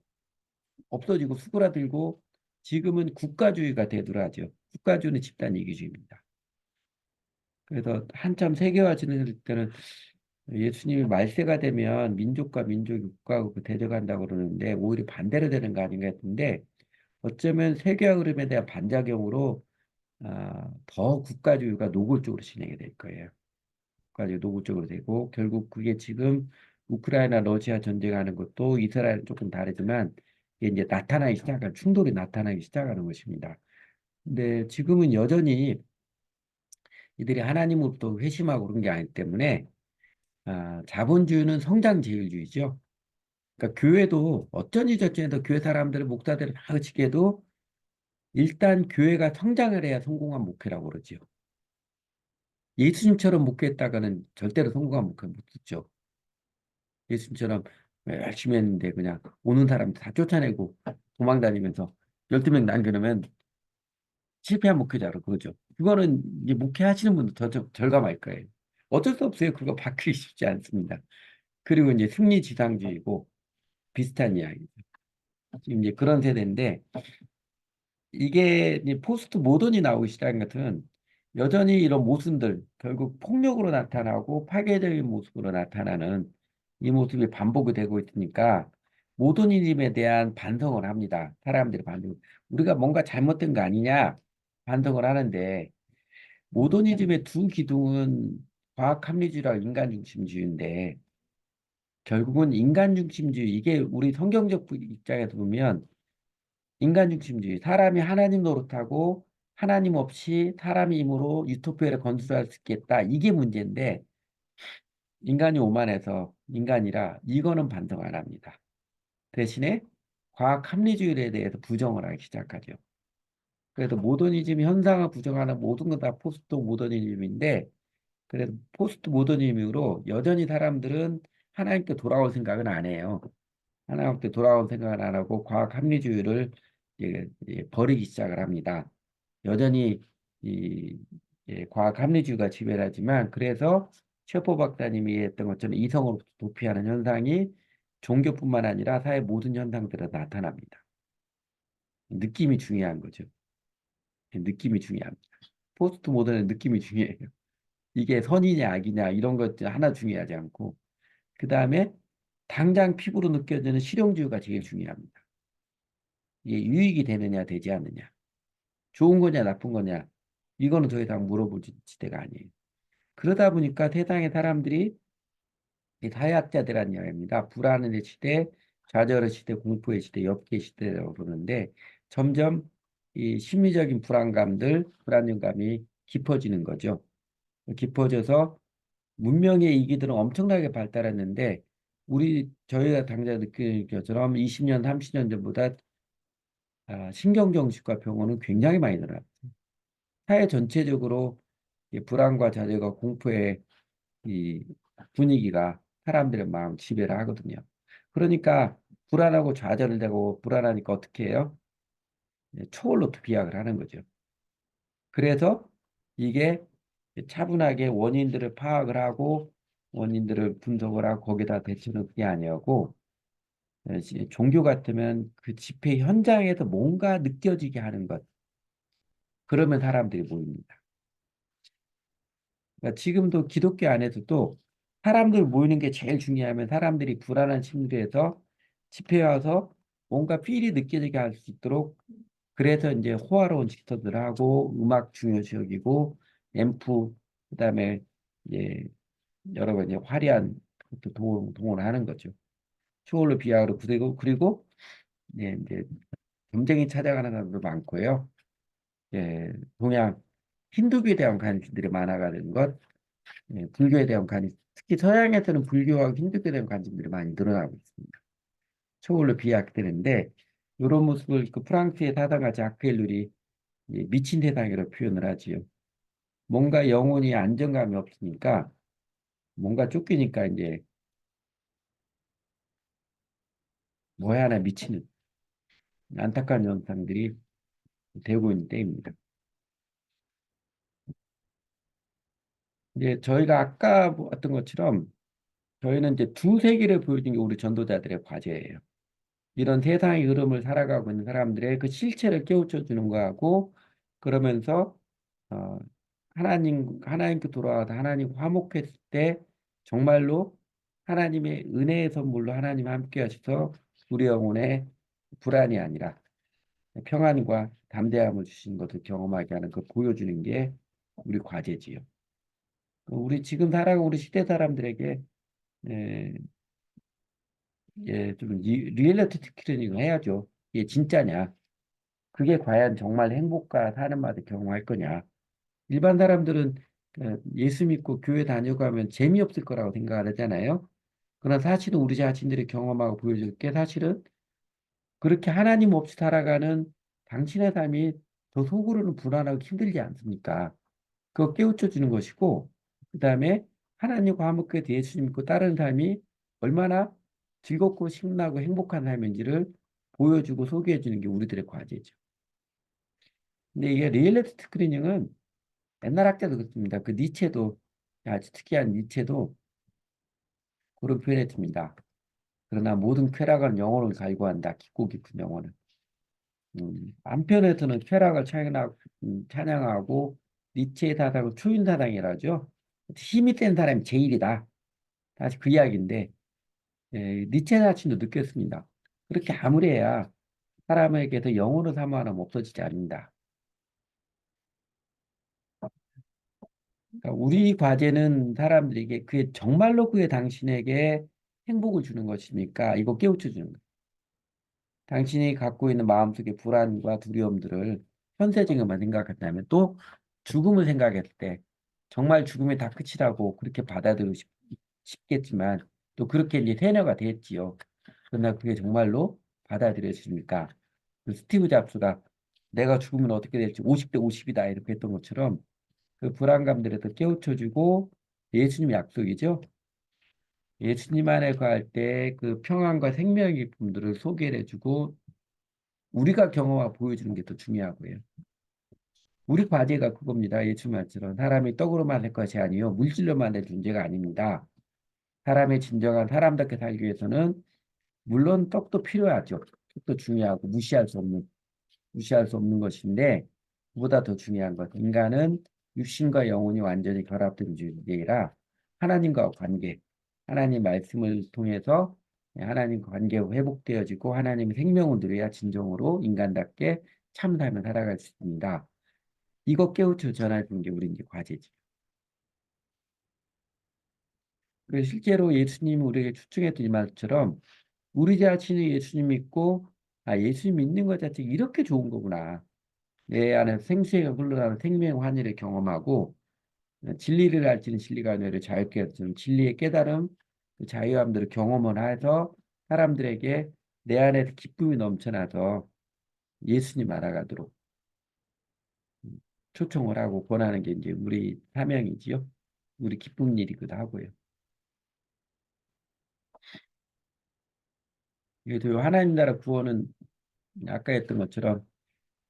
없어지고 수그라들고 지금은 국가주의가 되더라죠. 국가주의는 집단 이기주의입니다. 그래서 한참 세계화 진행될 때는 예수님이 말세가 되면 민족과 민족이 국가하고 대적한다고 그러는데 오히려 반대로 되는 거 아닌가 했는데 어쩌면 세계화 흐름에 대한 반작용으로 더 국가주의가 노골적으로 진행이 될 거예요. 국가주의 노골적으로 되고 결국 그게 지금 우크라이나 러시아 전쟁하는 것도 이스라엘은 조금 다르지만 이게 이제 나타나기 시작한 충돌이 나타나기 시작하는 것입니다. 근데 지금은 여전히 이들이 하나님으로부터 회심하고 그런 게 아니기 때문에 자본주의는 성장 제일주의죠. 그러니까 교회도 어쩐지 저쩐지 교회 사람들 목사들을 다 그치게도 일단 교회가 성장을 해야 성공한 목회라고 그러죠. 예수님처럼 목회했다가는 절대로 성공한 목회 못 듣죠. 예수님처럼 열심히 했는데 그냥 오는 사람 다 쫓아내고 도망 다니면서 12명 남겨놓으면 실패한 목회자로 그러죠. 그거는 이제 목회하시는 분도 절감할 거예요. 어쩔 수 없어요. 그거 바뀌기 쉽지 않습니다. 그리고 이제 승리지상주의고 비슷한 이야기. 지금 이제 그런 세대인데 이게 이제 포스트 모던이 나오기 시작한 것은 여전히 이런 모순들, 결국 폭력으로 나타나고 파괴적인 모습으로 나타나는 이 모습이 반복이 되고 있으니까 모더니즘에 대한 반성을 합니다. 사람들이 반성. 우리가 뭔가 잘못된 거 아니냐 반성을 하는데 모더니즘의 두 기둥은 과학 합리주의랑 인간 중심주의인데 결국은 인간 중심주의 이게 우리 성경적 입장에서 보면 인간 중심주의 사람이 하나님 노릇하고 하나님 없이 사람이 힘으로 유토피아를 건설할 수 있겠다 이게 문제인데 인간이 오만해서 인간이라 이거는 반성 안 합니다. 대신에 과학 합리주의에 대해서 부정을 하기 시작하죠. 그래서 모더니즘 현상을 부정하는 모든 건 다 포스트 모더니즘인데 그래서 포스트 모더니즘으로 여전히 사람들은 하나님께 돌아올 생각은 안 해요. 하나님께 돌아올 생각은 안 하고 과학 합리주의를 버리기 시작을 합니다. 여전히 이 과학 합리주의가 지배하지만 그래서 셰퍼 박사님이 했던 것처럼 이성을 도피하는 현상이 종교뿐만 아니라 사회 모든 현상들에 나타납니다. 느낌이 중요한 거죠. 느낌이 중요합니다. 포스트 모던의 느낌이 중요해요. 이게 선이냐 악이냐 이런 것 하나 중요하지 않고 그 다음에 당장 피부로 느껴지는 실용주의가 제일 중요합니다. 이게 유익이 되느냐 되지 않느냐 좋은 거냐 나쁜 거냐 이거는 더 이상 물어볼 지대가 아니에요. 그러다 보니까 세상의 사람들이 이 사회학자들한 이야기입니다. 불안의 시대, 좌절의 시대, 공포의 시대, 엽기의 시대라고 부르는데 점점 이 심리적인 불안감들, 불안감이 깊어지는 거죠. 깊어져서 문명의 이기들은 엄청나게 발달했는데 저희가 당장 느끼는 것처럼 20년, 30년 전보다 신경정신과 병원은 굉장히 많이 늘어났어요. 사회 전체적으로 이 불안과 좌절과 공포의 이 분위기가 사람들의 마음 지배를 하거든요. 그러니까 불안하고 좌절을 되고 불안하니까 어떻게 해요? 초월로 비약을 하는 거죠. 그래서 이게 차분하게 원인들을 파악을 하고 원인들을 분석을 하고 거기다 대처는 그게 아니었고 종교 같으면 그 집회 현장에서 뭔가 느껴지게 하는 것. 그러면 사람들이 모입니다. 그러니까 지금도 기독교 안에서도 사람들 모이는 게 제일 중요하면 사람들이 불안한 심리에서 집회에 와서 뭔가 필이 느껴지게 할 수 있도록 그래서 이제 호화로운 집터들 하고 음악 중요시 여기고 앰프 그다음에 이제 여러 가지 화려한 것도 동원을 하는 거죠. 초월로 비하로 그리고 이제 경쟁이 찾아가는 사람도 많고요. 동양 힌두교에 대한 관심들이 많아가는 것, 불교에 대한 관심, 특히 서양에서는 불교와 힌두교에 대한 관심들이 많이 늘어나고 있습니다. 초월로 비약되는데 이런 모습을 그 프랑스의 사상가 자크 엘룰이 미친 세상이라고 표현을 하지요. 뭔가 영혼이 안정감이 없으니까 뭔가 쫓기니까 이제 뭐야 하나 미치는 안타까운 현상들이 되고 있는 때입니다. 이제 저희가 아까 봤던 것처럼 저희는 이제 두 세계를 보여준 게 우리 전도자들의 과제예요. 이런 세상의 흐름을 살아가고 있는 사람들의 그 실체를 깨우쳐 주는 거하고 그러면서 어, 하나님께 돌아와서 하나님 화목했을 때 정말로 하나님의 은혜의 선물로 하나님 함께 하셔서 우리 영혼에 불안이 아니라 평안과 담대함을 주신 것을 경험하게 하는 그 보여주는 게 우리 과제지요. 우리 지금 살아가고 우리 시대 사람들에게 에, 좀 리얼리티 스크리닝 해야죠. 이게 진짜냐? 그게 과연 정말 행복과 사는 맛을 경험할 거냐? 일반 사람들은 예수 믿고 교회 다니고 하면 재미없을 거라고 생각을 하잖아요. 그러나 사실은 우리 자신들이 경험하고 보여줄 게 사실은 그렇게 하나님 없이 살아가는 당신의 삶이 더 속으로는 불안하고 힘들지 않습니까? 그거 깨우쳐 주는 것이고, 그 다음에 하나님과 함께 예수 믿고 따르는 삶이 얼마나 즐겁고 신나고 행복한 삶인지를 보여주고 소개해 주는 게 우리들의 과제죠. 근데 이게 리얼리티 스크리닝은 옛날 학자도 그렇습니다. 그 니체도 아주 특이한 니체도 그런 표현했습니다. 그러나 모든 쾌락은 영혼을 갈구한다. 깊고 깊은 영혼은. 한편에서는 쾌락을 찬양하고 니체의 사상은 초윤 사상이라죠. 힘이 센 사람이 제일이다. 다시 그 이야기인데 니체 자신도 느꼈습니다. 그렇게 아무리 해야 사람에게서 영으로 사모하면 없어지지 않는다. 그러니까 우리 과제는 사람들에게 그게 정말로 그게 당신에게 행복을 주는 것입니까? 이거 깨우쳐 주는 거예요. 당신이 갖고 있는 마음속의 불안과 두려움들을 현세적인것만 생각한다면 또 죽음을 생각했을 때 정말 죽음이 다 끝이라고 그렇게 받아들이고 싶겠지만 또 그렇게 이제 세뇌가 됐지요. 그러나 그게 정말로 받아들여집니까? 그 스티브 잡스가 내가 죽으면 어떻게 될지 50대 50이다 이렇게 했던 것처럼 그 불안감들에서 깨우쳐주고 예수님 약속이죠. 예수님 안에 거할 때 그 평안과 생명의 기쁨들을 소개를 해주고 우리가 경험하고 보여주는 게 더 중요하고요. 우리 과제가 그겁니다. 예수님 말처럼 사람이 떡으로만 살 것이 아니요 물질로만 될 존재가 아닙니다. 사람의 진정한 사람답게 살기 위해서는 물론 떡도 필요하죠. 떡도 중요하고 무시할 수 없는 것인데 그보다 더 중요한 것 인간은 육신과 영혼이 완전히 결합된 존재이라 하나님과 관계, 하나님 말씀을 통해서 하나님과 관계가 회복되어지고 하나님의 생명을 누려야 진정으로 인간답게 참 삶을 살아갈 수 있습니다. 이거 깨우쳐 전해주는 게 우리 이제 과제지. 그래서 실제로 예수님이 우리에게 추천했던 이 말처럼 우리 자신이 예수님 믿고 예수님 믿는 것 자체가 이렇게 좋은 거구나. 내 안에 생수가 흘러나오는 생명 환희를 경험하고 진리를 알지는 진리가 너를 자유케 하시는 진리의 깨달음, 그 자유함들을 경험을 해서 사람들에게 내 안에 기쁨이 넘쳐나서 예수님 알아가도록 초청을 하고 권하는 게 이제 우리 사명이지요. 우리 기쁜 일이기도 하고요. 그래도 하나님 나라 구원은 아까 했던 것처럼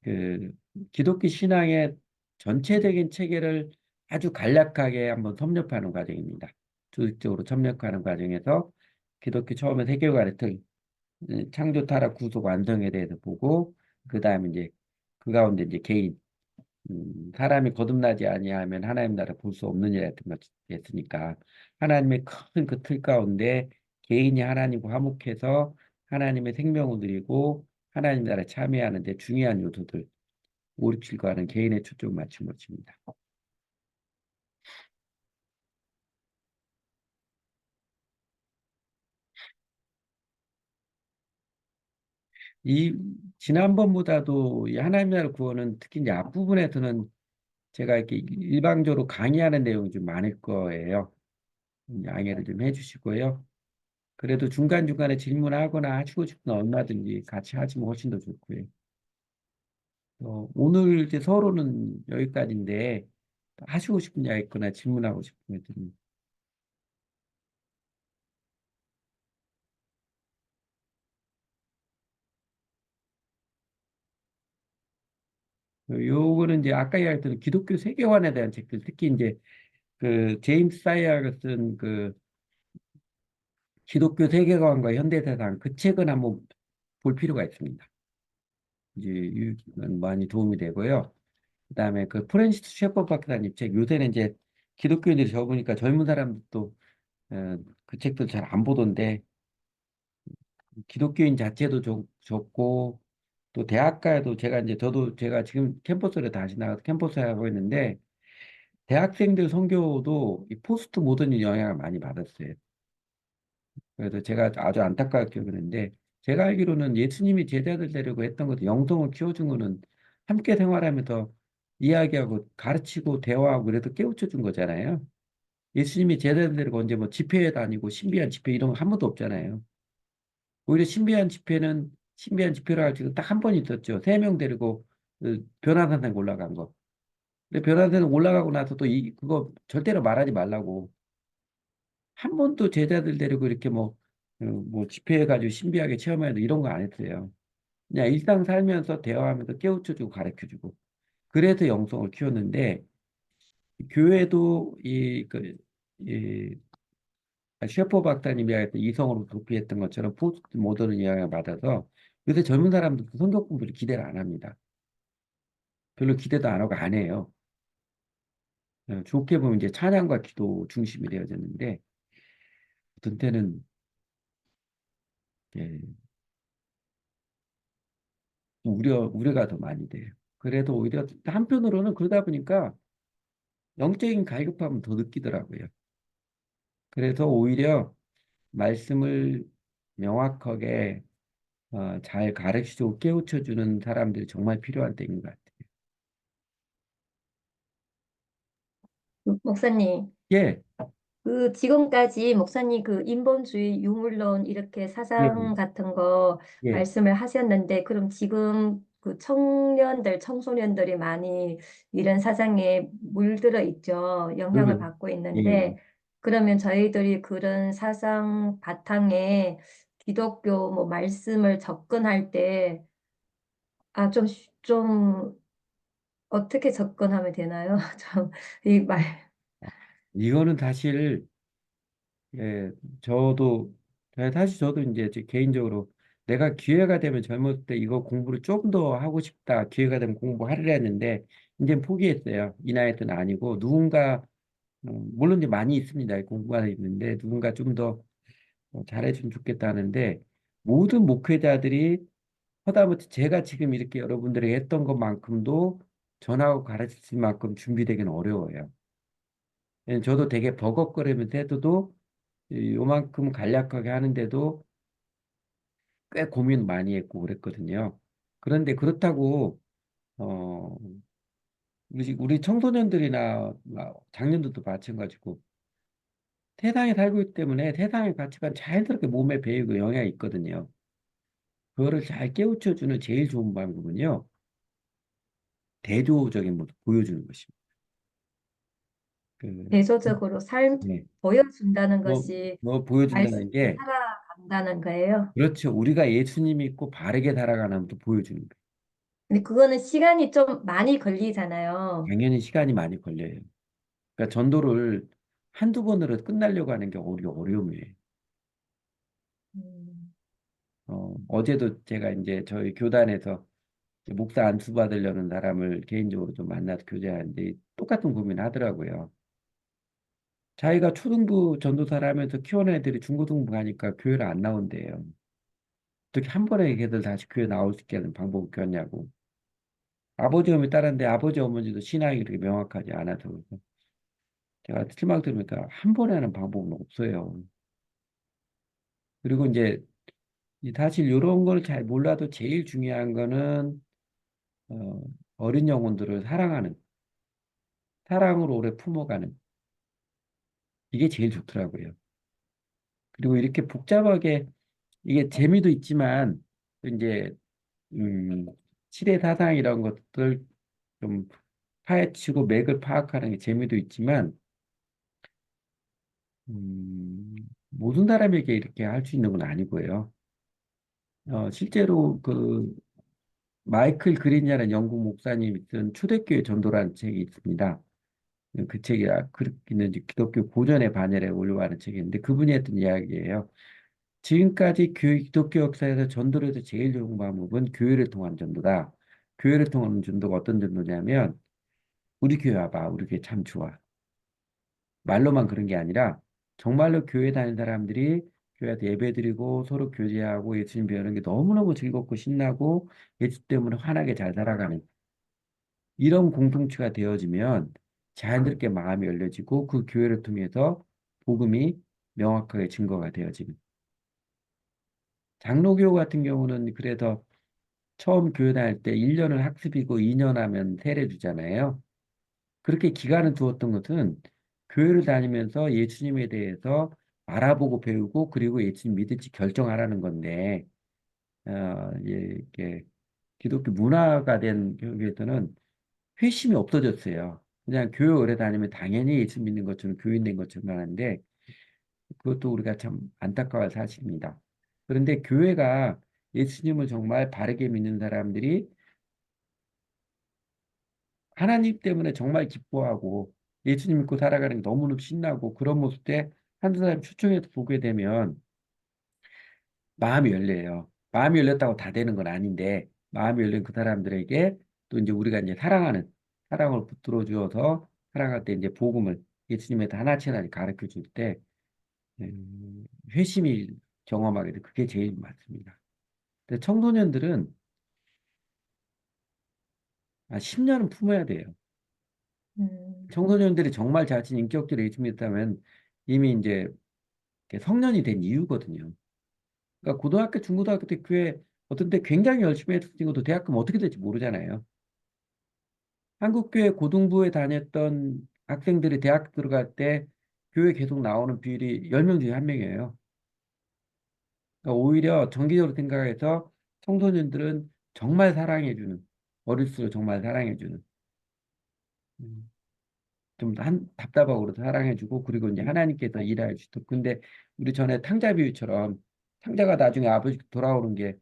그 기독교 신앙의 전체적인 체계를 아주 간략하게 한번 섭렵하는 과정입니다. 조직적으로 섭렵하는 과정에서 기독교 처음에 세계관의 틀, 창조, 타락, 구속, 완성에 대해서 보고 그 다음에 이제 그 가운데 이제 개인, 사람이 거듭나지 아니하면 하나님 나라 볼 수 없는 일 같은 것 했으니까 하나님의 큰 그 틀 가운데 개인이 하나님과 화목해서 하나님의 생명을 누리고 하나님 나라에 참여하는 데 중요한 요소들 5, 6, 7과는 개인의 초점을 맞춘 것입니다. 이 지난번보다도 이 하나님 나라 구원은 특히 이제 앞부분에서는 제가 이렇게 일방적으로 강의하는 내용이 좀 많을 거예요. 양해를 좀 해주시고요. 그래도 중간중간에 질문하거나 하시고 싶으면 얼마든지 같이 하시면 훨씬 더 좋고요. 오늘 이제 서로는 여기까지인데 하시고 싶은 이야기 있거나 질문하고 싶은 것들은 요거는 이제 아까 이야기했던 기독교 세계관에 대한 책들 특히 이제 그 제임스 사이어가 쓴 그 기독교 세계관과 현대사상 그 책은 한번 볼 필요가 있습니다. 이제 많이 도움이 되고요. 그다음에 그 프랜시스 셰퍼 박사님 책 요새는 이제 기독교인들이 적으니까 젊은 사람들도 그 책들 잘 안 보던데 기독교인 자체도 적고 또 대학가에도 제가 지금 캠퍼스를 다시 나가서 캠퍼스에 하고 있는데 대학생들 선교도 이 포스트 모더니 영향을 많이 받았어요. 그래서 제가 아주 안타깝게 그랬는데 제가 알기로는 예수님이 제자들 데리고 했던 것도 영성을 키워준 거는 함께 생활하면서 이야기하고 가르치고 대화하고 그래도 깨우쳐 준 거잖아요. 예수님이 제자들 데리고 언제 뭐 집회에 다니고 신비한 집회 이런 거 한 번도 없잖아요. 오히려 신비한 집회를 가지고 딱 한 번 있었죠. 3명 데리고 그 변화산상 올라간 거. 근데 변화산상 올라가고 나서 또 그거 절대로 말하지 말라고 한 번도 제자들 데리고 이렇게 뭐 집회해가지고 신비하게 체험해야 돼 이런 거 안 했어요. 그냥 일상 살면서 대화하면서 깨우쳐주고 가르쳐주고 그래서 영성을 키웠는데 교회도 이 셰퍼 박사님이 했던 이성으로 도피했던 것처럼 포스트 모더는 영향을 받아서 요새 젊은 사람들도 성경 공부를 기대를 안 합니다. 별로 기대도 안 하고 안 해요. 좋게 보면 이제 찬양과 기도 중심이 되어졌는데 어떤 때는 예, 우려가 더 많이 돼요. 그래도 오히려 한편으로는 그러다 보니까 영적인 갈급함을 더 느끼더라고요. 그래서 오히려 말씀을 명확하게 잘 가르치고 깨우쳐 주는 사람들이 정말 필요한 때인 것 같아요. 목사님, 예, 그 지금까지 목사님 그 인본주의 유물론 이렇게 예, 사상 같은 거 예, 말씀을 하셨는데 그럼 지금 그 청년들, 청소년들이 많이 이런 사상에 물들어 있죠. 영향을 그러죠. 받고 예. 있는데 그러면 저희들이 그런 사상 바탕에 기독교 뭐 말씀을 접근할 때 아, 좀 어떻게 접근하면 되나요? 좀 이 말. 이거는 사실 예, 저도 사실 저도 이제 제 개인적으로 내가 기회가 되면 젊을 때 이거 공부를 조금 더 하고 싶다. 기회가 되면 공부하려 했는데 이제 포기했어요. 이 나이 때는 아니고 누군가 물론 이제 많이 있습니다. 공부가 있는데 누군가 좀 더 잘해주면 좋겠다 하는데 모든 목회자들이 하다못해 제가 지금 이렇게 여러분들에게 했던 것만큼도 전하고 가르칠 만큼 준비되기는 어려워요. 저도 되게 버겁거리면서 해도 요만큼 간략하게 하는데도 꽤 고민 많이 했고 그랬거든요. 그런데 그렇다고 어 우리 청소년들이나 장년들도 마찬가지고 세상에 살고 있기 때문에 세상의 가치관 자연스럽게 몸에 배이고 영향이 있거든요. 그거를 잘 깨우쳐주는 제일 좋은 방법은요. 대조적인 모습 보여주는 것입니다. 그, 대조적으로 삶 네. 보여준다는 뭐, 것이 뭐 보여준다는 말씀대로 게 살아간다는 거예요. 그렇죠. 우리가 예수님 믿고 바르게 살아가는 것도 보여주는 거예요. 근데 그거는 시간이 좀 많이 걸리잖아요. 당연히 시간이 많이 걸려요. 그러니까 전도를 한두 번으로 끝나려고 하는 게 어려움이에요. 음, 어제도 제가 이제 저희 교단에서 목사 안수 받으려는 사람을 개인적으로 좀 만나서 교제하는데 똑같은 고민을 하더라고요. 자기가 초등부 전도사를 하면서 키워낸 애들이 중고등부 가니까 교회를 안 나온대요. 어떻게 한 번에 걔들 다시 교회 나올 수 있게 하는 방법을 꼈냐고. 아버지 어머니 따랐는데 아버지 어머니도 신앙이 그렇게 명확하지 않아서 그래서 제가 실망 들으니까 한 번에 하는 방법은 없어요. 그리고 이제 사실 이런 걸 잘 몰라도 제일 중요한 거는 어, 어린 영혼들을 사랑하는, 사랑으로 오래 품어가는 이게 제일 좋더라고요. 그리고 이렇게 복잡하게 이게 재미도 있지만 이제 음, 시대 사상 이런 것들 좀 파헤치고 맥을 파악하는 게 재미도 있지만 모든 사람에게 이렇게 할 수 있는 건 아니고요. 실제로 그 마이클 그린이라는 영국 목사님이 쓴 초대교회 전도라는 책이 있습니다. 그 책이 그는 이제 기독교 고전의 반열에 올라가는 책인데 그분이 했던 이야기예요. 지금까지 기독교 역사에서 전도를 해서 제일 좋은 방법은 교회를 통한 전도다. 교회를 통한 전도가 어떤 전도냐면 우리 교회 와봐. 우리 교회 참 좋아. 말로만 그런 게 아니라 정말로 교회 다니는 사람들이 교회에서 예배드리고 서로 교제하고 예수님 배우는 게 너무너무 즐겁고 신나고 예수 때문에 환하게 잘 살아가는 이런 공동체가 되어지면 자연스럽게 마음이 열려지고 그 교회를 통해서 복음이 명확하게 증거가 되어지는. 장로교 같은 경우는 그래서 처음 교회 다닐 때 1년을 학습이고 2년 하면 세례 주잖아요. 그렇게 기간을 두었던 것은 교회를 다니면서 예수님에 대해서 알아보고 배우고 그리고 예수님 믿을지 결정하라는 건데, 이게 기독교 문화가 된 교회에서는 회심이 없어졌어요. 그냥 교회 오래 다니면 당연히 예수 믿는 것처럼 교인 된 것처럼 하는데 그것도 우리가 참 안타까운 사실입니다. 그런데 교회가 예수님을 정말 바르게 믿는 사람들이 하나님 때문에 정말 기뻐하고 예수님 믿고 살아가는 게 너무너무 신나고 그런 모습 때 한두 사람 초청해서 보게 되면 마음이 열려요. 마음이 열렸다고 다 되는 건 아닌데 마음이 열린 그 사람들에게 또 이제 우리가 이제 사랑하는 사랑을 붙들어 주어서 살아갈 때 이제 복음을 예수님의 하나씩 하나 가르쳐 줄 때 회심이 경험하게 돼. 그게 제일 맞습니다. 근데 청소년들은 10년은 품어야 돼요. 음, 청소년들이 정말 자신 인격적으로 예수님 있다면 이미 이제 성년이 된 이유거든요. 그러니까 고등학교, 중고등학교 때 교회 어떤 때 굉장히 열심히 했을 친구도 대학 가면 어떻게 될지 모르잖아요. 한국교회 고등부에 다녔던 학생들이 대학 들어갈 때 교회 계속 나오는 비율이 10명 중에 1명이에요. 그러니까 오히려 정기적으로 생각해서 청소년들은 정말 사랑해주는, 어릴수록 정말 사랑해주는, 음, 답답하고 그래도 사랑해주고, 그리고 이제 하나님께서 일하여 주시고. 근데 우리 전에 탕자 비유처럼 탕자가 나중에 아버지 돌아오는 게,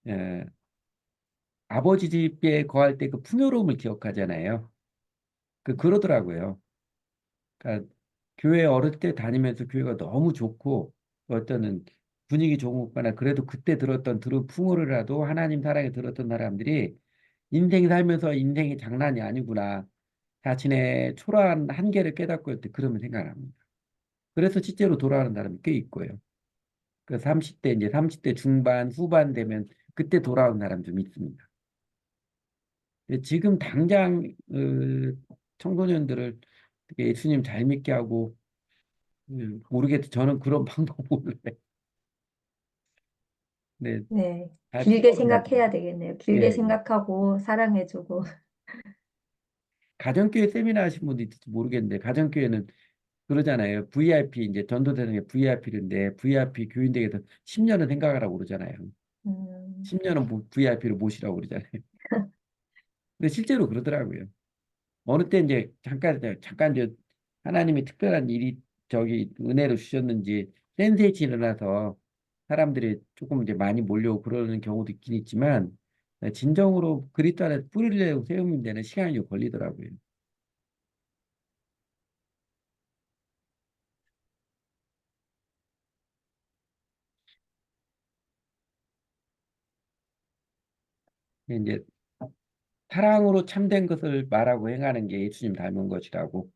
에, 아버지 집에 거할 때 그 풍요로움을 기억하잖아요. 그러더라고요. 그러니까 교회 어릴 때 다니면서 교회가 너무 좋고 어떤 분위기 좋은 것거나 그래도 그때 들은 풍요로라도 하나님 사랑에 들었던 사람들이 인생 살면서 인생이 장난이 아니구나. 자신의 초라한 한계를 깨닫고 있을 때 그러면 생각납니다. 그래서 실제로 돌아오는 사람이 꽤 있고요. 그 30대 이제 30대 중반 후반 되면 그때 돌아오는 사람 좀 있습니다. 근데 지금 당장 청소년들을 어떻게 예수님 잘 믿게 하고 모르겠어요. 저는 그런 방법 몰라요. 네, 네. 잘 길게 풀어야 돼요. 생각해야 되겠네요. 예, 길게 예. 생각하고 사랑해주고. 가정교회 세미나 하신 분도 있을지 모르겠는데, 가정교회는 그러잖아요. VIP, 이제 전도대상의 VIP인데, VIP 교인들에게서 10년은 생각하라고 그러잖아요. 음, 10년은 VIP로 모시라고 그러잖아요. 근데 실제로 그러더라고요. 어느 때 이제 잠깐 이제 하나님이 특별한 일이 은혜로 주셨는지 센세이치 일어나서 사람들이 조금 이제 많이 몰려오고 그러는 경우도 있긴 있지만 진정으로 그리스도 안에 뿌리를 세우는 데는 시간이 좀 걸리더라고요. 이제 사랑으로 참된 것을 말하고 행하는 게 예수님 닮은 것이라고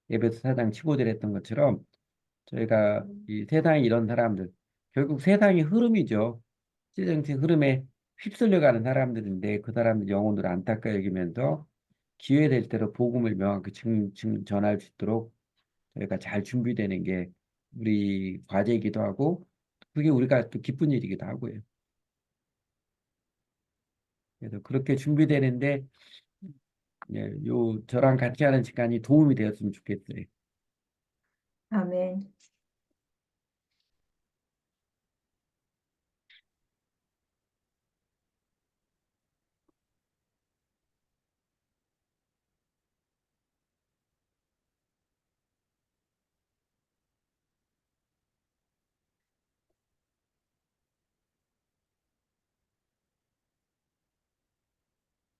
에베소 4장 15절 했던 것처럼 저희가 이 세상에 이런 사람들 결국 세상의 흐름이죠. 시정신 흐름에 휩쓸려가는 사람들인데 그 사람들 영혼을 안타까이 여기면서 기회 될 대로 복음을 명확히 전할 수 있도록 저희가 잘 준비되는 게 우리 과제이기도 하고 그게 우리가 또 기쁜 일이기도 하고요. 그래서 그렇게 준비되는데 예, 저랑 같이 하는 시간이 도움이 되었으면 좋겠어요. 아멘.